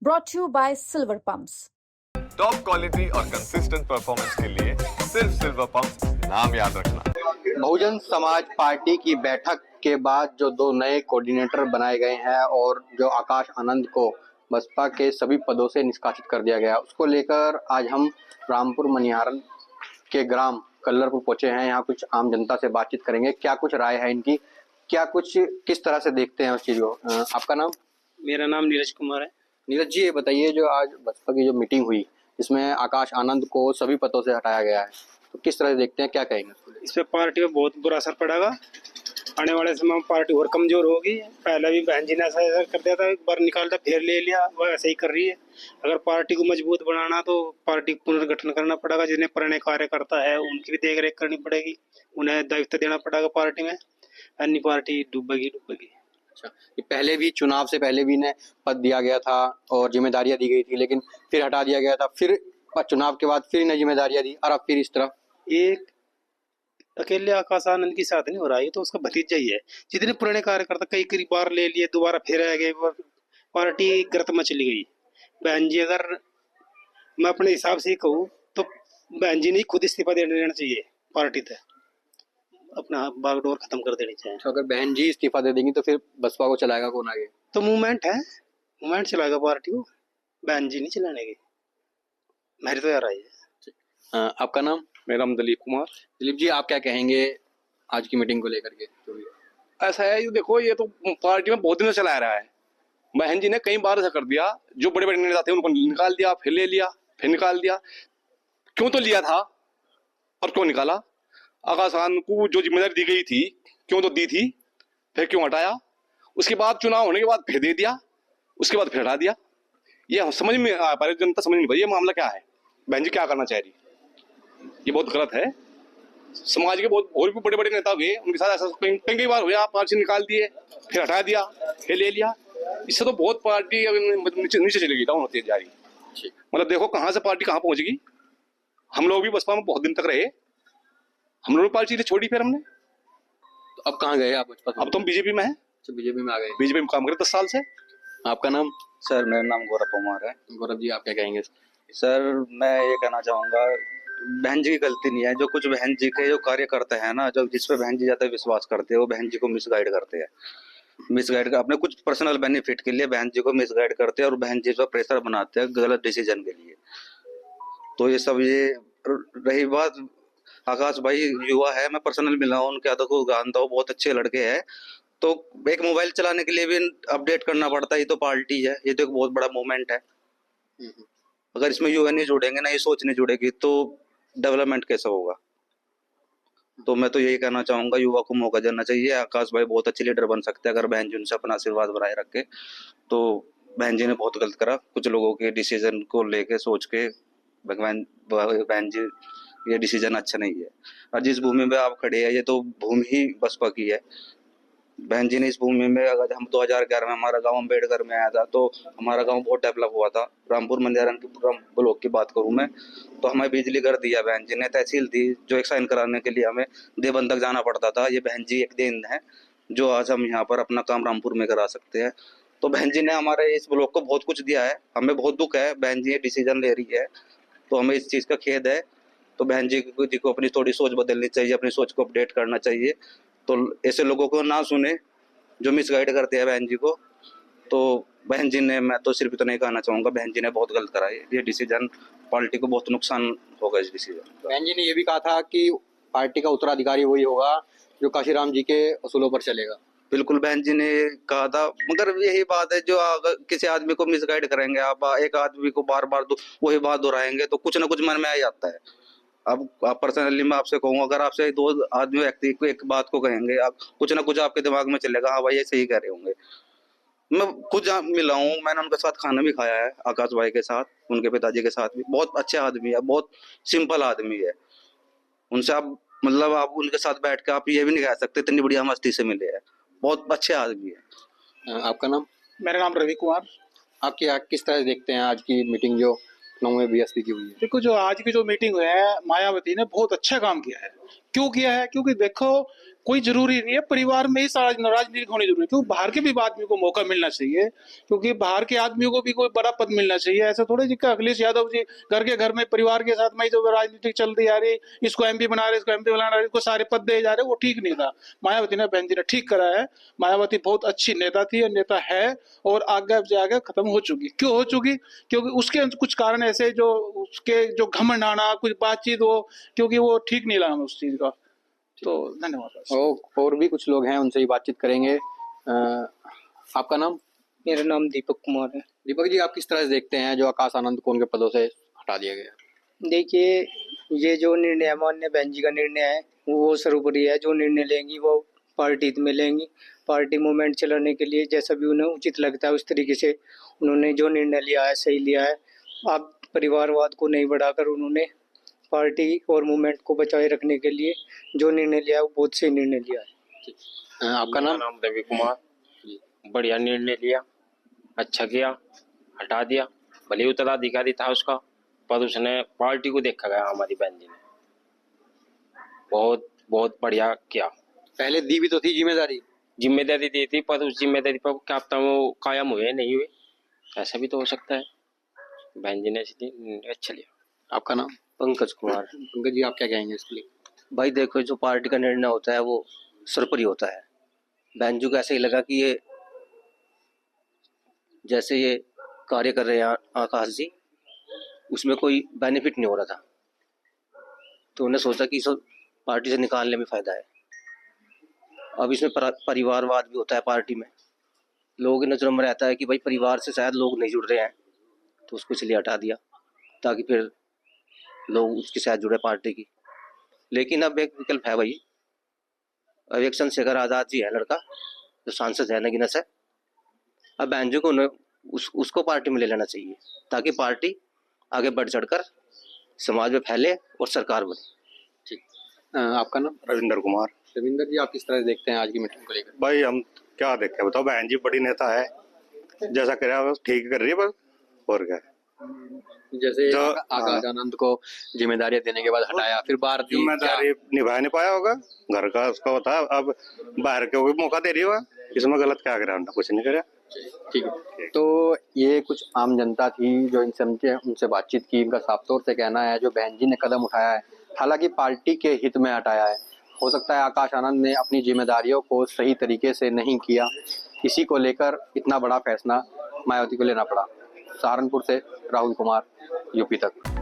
brought to you by Silver Pumps. Top quality और consistent performance के लिए सिर्फ सिल्वर पंप नाम याद रखना। बहुजन समाज पार्टी की बैठक के बाद जो दो नए कोऑर्डिनेटर बनाए गए हैं और जो आकाश आनंद को बसपा के सभी पदों से निष्कासित कर दिया गया, उसको लेकर आज हम रामपुर मनिहारन के ग्राम कल्लरपुर पहुंचे हैं। यहाँ कुछ आम जनता से बातचीत करेंगे, क्या कुछ राय है इनकी, क्या कुछ किस तरह से देखते हैं उस चीज को। आपका नाम? मेरा नाम नीरज कुमार है। नीरज जी, ये बताइए, जो आज बसपा की जो मीटिंग हुई इसमें आकाश आनंद को सभी पदों से हटाया गया है, तो किस तरह से देखते हैं, क्या कहेंगे? इस पे पार्टी पे बहुत बुरा असर पड़ेगा। आने वाले समय में पार्टी और कमजोर होगी। पहले भी बहन जी ने ऐसा कर दिया था, एक बार निकालता फिर ले लिया, वह ऐसे ही कर रही है। अगर पार्टी को मजबूत बनाना तो पार्टी पुनर्गठन करना पड़ेगा। जिन्हें पुराने कार्यकर्ता है उनकी भी देख रेख करनी पड़ेगी, उन्हें दायित्व देना पड़ेगा पार्टी में, अन्य पार्टी डूबेगी। अच्छा, ये पहले भी चुनाव से पहले भी इन्हें पद दिया गया था और जिम्मेदारियां दी गई थी, लेकिन फिर हटा दिया गया था, फिर चुनाव के बाद फिर इन्हें जिम्मेदारियां दी और अब फिर इस तरह। एक अकेले आकाश आनंद के साथ नहीं हो रहा है, तो उसका भतीजा ही है। जितने पुराने कार्यकर्ता कई बार ले लिए, दोबारा फिर आ गए, पार्टी गर्त में चली गई। बहन जी, अगर मैं अपने हिसाब से ही कहूँ तो बहन जी ने खुद इस्तीफा देना चाहिए, पार्टी से अपना बागडोर खत्म कर देनी चाहिए। तो अगर बहन जी इस्तीफा दे देंगी तो फिर बसपा को चलाएगा कौन आगे? तो मूवमेंट है, मूवमेंट चलाएगा पार्टी को, बहन जी नहीं चलाने की। मेरी तो यार आई है। आपका नाम? मेरा नाम दिलीप कुमार। दिलीप जी, आप क्या कहेंगे आज की मीटिंग को लेकर के? ऐसा है, ये देखो, ये तो पार्टी में बहुत दिन से चला रहा है। बहन जी ने कई बार ऐसा कर दिया, जो बड़े बड़े नेता थे उनको निकाल दिया, फिर ले लिया, फिर निकाल दिया। क्यों तो लिया था और क्यों निकाला? आकाश आनंद को जो जिम्मेदारी दी गई थी, क्यों तो दी थी, फिर क्यों हटाया? उसके बाद चुनाव होने के बाद फिर दे दिया, उसके बाद फिर हटा दिया। ये समझ में आ पा रही, जनता समझ नहीं पा रही ये मामला क्या है, बहन जी क्या करना चाह रही। ये बहुत गलत है। समाज के बहुत और भी बड़े बड़े नेता हुए, उनके साथ ऐसा कई बार हुआ, पार्टी निकाल दिए, फिर हटा दिया, फिर ले लिया। इससे तो बहुत पार्टी नीचे चली गई, डाउन होती जा रही। मतलब देखो कहाँ से पार्टी कहाँ पहुंच गई। हम लोग भी बसपा में बहुत दिन तक रहे, हम लोग पार्टी छोड़ी, फिर हमने तो अब कहाँ गए आप? अब तो हम बीजेपी में है। बीजेपी में आ गए? बीजेपी में काम करे 10 साल से। आपका नाम? सर, मेरा नाम गौरव कुमार है। गौरव जी, आप क्या कहेंगे? सर, मैं ये कहना चाहूँगा, बहन जी की गलती नहीं है। जो कुछ बहन जी के जो कार्यकर्ता है ना, जो जिस पे बहन जी ज्यादा विश्वास करते हैं, वो बहन जी को मिसगाइड करते हैं। मिसगाइड कर अपने कुछ पर्सनल बेनिफिट के लिए बहन जी को मिसगाइड करते हैं और बहन जी पर प्रेशर बनाते हैं गलत डिसीजन के लिए। तो ये सब, ये रही बात, आकाश भाई युवा है, मैं पर्सनल मिला हूँ, उनके आदत को जानता हूँ, बहुत अच्छे लड़के हैं। तो एक मोबाइल चलाने के लिए भी अपडेट करना पड़ता है, ये तो पार्टी है, ये तो एक बहुत बड़ा मूवमेंट है। अगर इसमें युवा नहीं जुड़ेंगे ना, ये सोच नहीं जुड़ेगी, तो डेवलपमेंट कैसे होगा? तो मैं तो यही कहना चाहूंगा, युवा को मौका देना चाहिए। आकाश भाई बहुत अच्छे लीडर बन सकते हैं अगर बहन जी उनसे अपना आशीर्वाद बनाए रखे। तो बहन जी ने बहुत गलत करा, कुछ लोगों के डिसीजन को लेके सोच के। भगवान, बहन जी, ये डिसीजन अच्छा नहीं है। और जिस भूमि में आप खड़े हैं, ये तो भूमि ही बसपा की है। बहन जी ने इस भूमि में, अगर हम 2011 में हमारा गांव अम्बेडकर में आया था, तो हमारा गांव बहुत डेवलप हुआ था। रामपुर मनिहारन की ब्लॉक की बात करूं मैं, तो हमें बिजली घर दिया बहन जी ने, तहसील दी, जो एक साइन कराने के लिए हमें देवबंद तक जाना पड़ता था। ये बहन जी एक दिन है जो आज हम यहाँ पर अपना काम रामपुर में करा सकते हैं। तो बहन जी ने हमारे इस ब्लॉक को बहुत कुछ दिया है, हमें बहुत दुख है। बहन जी ये डिसीजन ले रही है, तो हमें इस चीज का खेद है। तो बहन जी को अपनी थोड़ी सोच बदलनी चाहिए, अपनी सोच को अपडेट करना चाहिए। तो ऐसे लोगों को ना सुने जो मिसगाइड करते हैं बहन जी को। तो बहन जी ने, मैं तो सिर्फ इतना नहीं कहना चाहूंगा, बहन जी ने बहुत गलत करा है। ये डिसीजन पार्टी को बहुत नुकसान होगा इस डिसीजन। बहन जी ने ये भी कहा था कि पार्टी का उत्तराधिकारी वही होगा जो काशीराम जी के असूलों पर चलेगा। बिल्कुल, बहन जी ने कहा था, मगर यही बात है, जो किसी आदमी को मिसगाइड करेंगे आप, एक आदमी को बार बार वही बात दोहराएंगे, तो कुछ ना कुछ मन में आ जाता है। अब आप पर्सनली मैं आपसे कहूँ, अगर आपसे दो आदमी व्यक्ति को एक बात को कहेंगे, आप कुछ ना कुछ आपके दिमाग में चलेगा, हाँ भाई ये सही कह रहे होंगे। मैं खुद मिला हूँ, मैंने उनके साथ खाना भी खाया है, आकाश भाई के साथ, उनके पिताजी के साथ भी। बहुत अच्छे आदमी है, बहुत सिंपल आदमी है। उनसे आप, मतलब आप उनके साथ बैठ के आप ये भी नहीं कह सकते इतनी बढ़िया मस्ती से मिले हैं। बहुत अच्छे आदमी है। आपका नाम? मेरा नाम रवि कुमार। आप किस तरह से देखते हैं आज की मीटिंग जो लखनऊ में बीएसपी की हुई है? देखो, जो आज की जो मीटिंग हुई है, मायावती ने बहुत अच्छा काम किया है। क्यों किया है? क्योंकि देखो कोई जरूरी नहीं है परिवार में ही सारा राजनीतिक होनी जरूरी है, क्योंकि बाहर के भी आदमी को मौका मिलना चाहिए, क्योंकि बाहर के आदमियों को भी कोई बड़ा पद मिलना चाहिए। ऐसा थोड़े जी कि अखिलेश यादव जी घर के घर में परिवार के साथ में जो राजनीतिक चलती आ रही, इसको एमपी बना रहे, इसको एमपी बना रहे, इसको सारे पद दे जा रहे, वो ठीक नहीं था। मायावती ने, बहन जी ने ठीक करा है। मायावती बहुत अच्छी नेता थी और नेता है, और आगे जाके खत्म हो चुकी। क्यों हो चुकी? क्योंकि उसके कुछ कारण ऐसे जो उसके जो घमंड आना, कुछ बातचीत हो, क्योंकि वो ठीक नहीं लगा उस चीज का। तो धन्यवाद। और भी कुछ लोग हैं, उनसे ही बातचीत करेंगे। आपका नाम? मेरा नाम दीपक कुमार है। दीपक जी, आप किस तरह से देखते हैं जो आकाश आनंद को उनके पदों से हटा दिया गया? देखिए, ये जो निर्णय माननीय बहन जी का निर्णय है वो सर्वोपरि है। जो निर्णय लेंगी वो पार्टी में लेंगी, पार्टी मूवमेंट चलाने के लिए जैसा भी उन्हें उचित लगता है उस तरीके से उन्होंने जो निर्णय लिया है सही लिया है। अब परिवारवाद को नहीं बढ़ाकर उन्होंने पार्टी और मूवमेंट को बचाए रखने के लिए जो निर्णय लिया है वो बहुत सही निर्णय लिया है। आपका मेरा नाम? नाम रवि कुमार। बढ़िया निर्णय लिया, अच्छा किया, हटा दिया। भले उत्तराधिकारी था उसका, पर उसने पार्टी को देखा गया। हमारी बहन जी ने बहुत बहुत बढ़िया किया। पहले दी भी तो थी जिम्मेदारी दी थी, पर उस जिम्मेदारी पर क्या पता वो कायम हुए नहीं हुए, ऐसा भी तो हो सकता है। बहन जी ने अच्छा लिया। आपका नाम? पंकज कुमार। पंकज जी, आप क्या कहेंगे इसके लिए? भाई देखो, जो पार्टी का निर्णय होता है वो सर्वोपरि होता है। बहन जी को ऐसे ही लगा कि ये जैसे ये कार्य कर रहे हैं आकाश जी, उसमें कोई बेनिफिट नहीं हो रहा था, तो उन्होंने सोचा कि इसको पार्टी से निकालने में फायदा है। अब इसमें परिवारवाद भी होता है पार्टी में, लोगों की नजरों में रहता है कि भाई परिवार से शायद लोग नहीं जुड़ रहे हैं, तो उसको इसलिए हटा दिया ताकि फिर लोग उसके साथ जुड़े पार्टी की। लेकिन अब एक विकल्प है भाई, अब एक चंद्रशेखर आजाद जी है लड़का जो सांसद है, नगीनस है। अब बहन जी को उसको पार्टी में ले लेना चाहिए ताकि पार्टी आगे बढ़ चढ़कर समाज में फैले और सरकार बने। ठीक। आपका नाम? रविंदर कुमार। रविंदर जी, आप किस तरह से देखते हैं आज की मीटिंग को लेकर? भाई हम क्या देखें, बताओ, बहन जी बड़ी नेता है, जैसा कर रहा है ठीक कर रही है, बस और क्या। जैसे आकाश आनंद को जिम्मेदारियां देने के बाद हटाया, फिर बाहर जिम्मेदारी निभा नहीं पाया होगा, घर का उसका होता है, अब बाहर के भी मौका दे रही होगा, इसमें गलत क्या करा? कुछ नहीं करा। ठीक है। तो ये कुछ आम जनता थी जो इनसे उनसे बातचीत की। इनका साफ तौर से कहना है जो बहन जी ने कदम उठाया है, हालांकि पार्टी के हित में हटाया है। हो सकता है आकाश आनंद ने अपनी जिम्मेदारियों को सही तरीके से नहीं किया, इसी को लेकर इतना बड़ा फैसला मायावती को लेना पड़ा। सहारनपुर से राहुल कुमार, यूपी तक।